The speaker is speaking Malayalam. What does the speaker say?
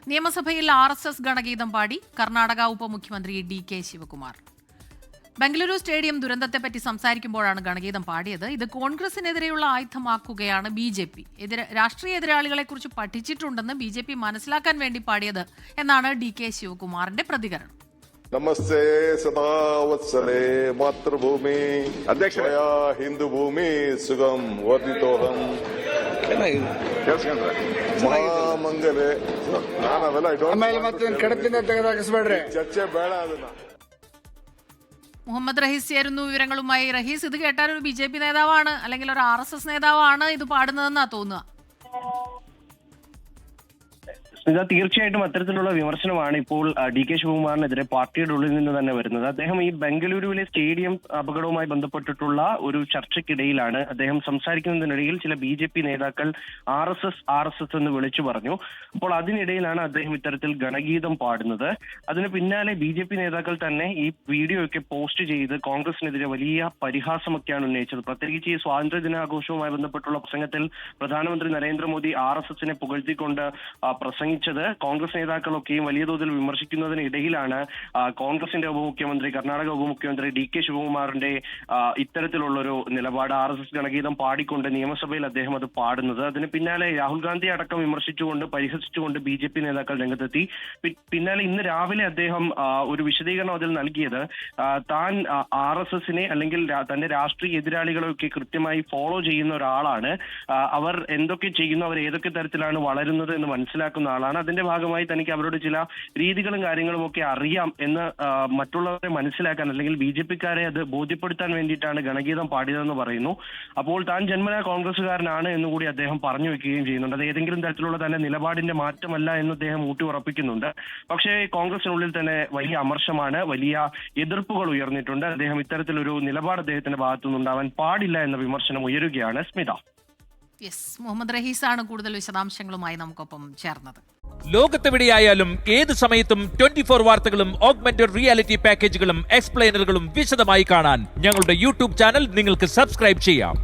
നിയമസഭയിൽ RSS ഗണഗീതം പാടി കർണാടക ഉപമുഖ്യമന്ത്രി DK ശിവകുമാർ. ബംഗളൂരു സ്റ്റേഡിയം ദുരന്തത്തെപ്പറ്റി സംസാരിക്കുമ്പോഴാണ് ഗണഗീതം പാടിയത്. ഇത് കോൺഗ്രസിനെതിരെയുള്ള ആയുധമാക്കുകയാണ് BJP. രാഷ്ട്രീയ എതിരാളികളെക്കുറിച്ച് പഠിച്ചിട്ടുണ്ടെന്ന് BJP മനസ്സിലാക്കാൻ വേണ്ടി പാടിയത് എന്നാണ് DK ശിവകുമാറിന്റെ പ്രതികരണം. നമസ്തേ സദാവത്സലേ മാതൃഭൂമി അധ്യക്ഷയാ ഹിന്ദുഭൂമി സുഖം വർദ്ധിതോഹം ಮಹಾಮಂಗಲೆ ನಾನು ಅವೆಲ್ಲ ಚರ್ಚೆ ಬೇಡ ಅದನ್ನ. മുഹമ്മദ് റഹീസ് ചേരുന്നു വിവരങ്ങളുമായി. റഹീസ്, ഇത് കേട്ടാൽ ഒരു BJP നേതാവാണ് അല്ലെങ്കിൽ ഒരു RSS നേതാവാണ് ഇത് പാടുന്നതെന്നാ തോന്നുക. തീർച്ചയായിട്ടും അത്തരത്തിലുള്ള വിമർശനമാണ് ഇപ്പോൾ DK ശിവകുമാറിനെതിരെ പാർട്ടിയുടെ ഉള്ളിൽ നിന്ന് തന്നെ വരുന്നത്. അദ്ദേഹം ഈ ബംഗളൂരുവിലെ സ്റ്റേഡിയം അപകടവുമായി ബന്ധപ്പെട്ടിട്ടുള്ള ഒരു ചർച്ചയ്ക്കിടയിലാണ് അദ്ദേഹം സംസാരിക്കുന്നതിനിടയിൽ ചില BJP നേതാക്കൾ RSS എന്ന് വിളിച്ചു പറഞ്ഞു. അപ്പോൾ അതിനിടയിലാണ് അദ്ദേഹം ഇത്തരത്തിൽ ഗണഗീതം പാടുന്നത്. അതിന് പിന്നാലെ BJP നേതാക്കൾ തന്നെ ഈ വീഡിയോ ഒക്കെ പോസ്റ്റ് ചെയ്ത് കോൺഗ്രസിനെതിരെ വലിയ പരിഹാസമൊക്കെയാണ് ഉന്നയിച്ചത്. പ്രത്യേകിച്ച് ഈ സ്വാതന്ത്ര്യ ദിനാഘോഷവുമായി ബന്ധപ്പെട്ടുള്ള പ്രസംഗത്തിൽ പ്രധാനമന്ത്രി നരേന്ദ്രമോദി RSSനെ പുകഴ്ത്തിക്കൊണ്ട് പ്രസംഗിച്ചത് കോൺഗ്രസ് നേതാക്കളൊക്കെയും വലിയ തോതിൽ വിമർശിക്കുന്നതിനിടയിലാണ് കോൺഗ്രസിന്റെ ഉപമുഖ്യമന്ത്രി, കർണാടക ഉപമുഖ്യമന്ത്രി DK ശിവകുമാറിന്റെ ഇത്തരത്തിലുള്ളൊരു നിലപാട് RSS ഗണഗീതം പാടിക്കൊണ്ട് നിയമസഭയിൽ അദ്ദേഹം അത് പാടുന്നത്. അതിന് പിന്നാലെ രാഹുൽ ഗാന്ധി അടക്കം വിമർശിച്ചുകൊണ്ട് പരിഹസിച്ചുകൊണ്ട് BJP നേതാക്കൾ രംഗത്തെത്തി. പിന്നാലെ ഇന്ന് രാവിലെ അദ്ദേഹം ഒരു വിശദീകരണം അതിൽ നൽകിയത് താൻ RSSനെ അല്ലെങ്കിൽ തന്റെ രാഷ്ട്രീയ എതിരാളികളെയൊക്കെ കൃത്യമായി ഫോളോ ചെയ്യുന്ന ഒരാളാണ്. അവർ എന്തൊക്കെ ചെയ്യുന്നു, അവർ ഏതൊക്കെ തരത്തിലാണ് വളരുന്നത് എന്ന് മനസ്സിലാക്കുന്ന ആളാണ്. അതിന്റെ ഭാഗമായി തനിക്ക് അവരുടെ ചില രീതികളും കാര്യങ്ങളും ഒക്കെ അറിയാം എന്ന് മറ്റുള്ളവരെ മനസ്സിലാക്കാൻ അല്ലെങ്കിൽ BJPക്കാരെ അത് ബോധ്യപ്പെടുത്താൻ വേണ്ടിയിട്ടാണ് ഗണഗീതം പാടിയതെന്ന് പറയുന്നു. അപ്പോൾ താൻ ജന്മനാ കോൺഗ്രസ്സുകാരനാണ് എന്നുകൂടി അദ്ദേഹം പറഞ്ഞു വെക്കുകയും ചെയ്യുന്നുണ്ട്. അത് ഏതെങ്കിലും തരത്തിലുള്ള തന്റെ നിലപാടിന്റെ മാറ്റമല്ല എന്ന് അദ്ദേഹം ഊട്ടി ഉറപ്പിക്കുന്നുണ്ട്. പക്ഷേ കോൺഗ്രസിനുള്ളിൽ തന്നെ വലിയ അമർഷമാണ്, വലിയ എതിർപ്പുകൾ ഉയർന്നിട്ടുണ്ട്. അദ്ദേഹം ഇത്തരത്തിലൊരു നിലപാട് അദ്ദേഹത്തിന്റെ ഭാഗത്തുനിന്നുണ്ടാവാൻ പാടില്ല എന്ന വിമർശനം ഉയരുകയാണ്. സ്മിത. മുഹമ്മദ് റഹീസാണ് കൂടുതൽ വിശദാംശങ്ങളുമായി നമുക്കൊപ്പം ചേർന്നത്. ലോകത്തെവിടെയായാലും ഏത് സമയത്തും 24 വാർത്തകളും ഓഗ്മെന്റഡ് റിയാലിറ്റി പാക്കേജുകളും എക്സ്പ്ലെയിനറുകളും വിശദമായി കാണാൻ ഞങ്ങളുടെ YouTube ചാനൽ നിങ്ങൾക്ക് സബ്സ്ക്രൈബ് ചെയ്യാം.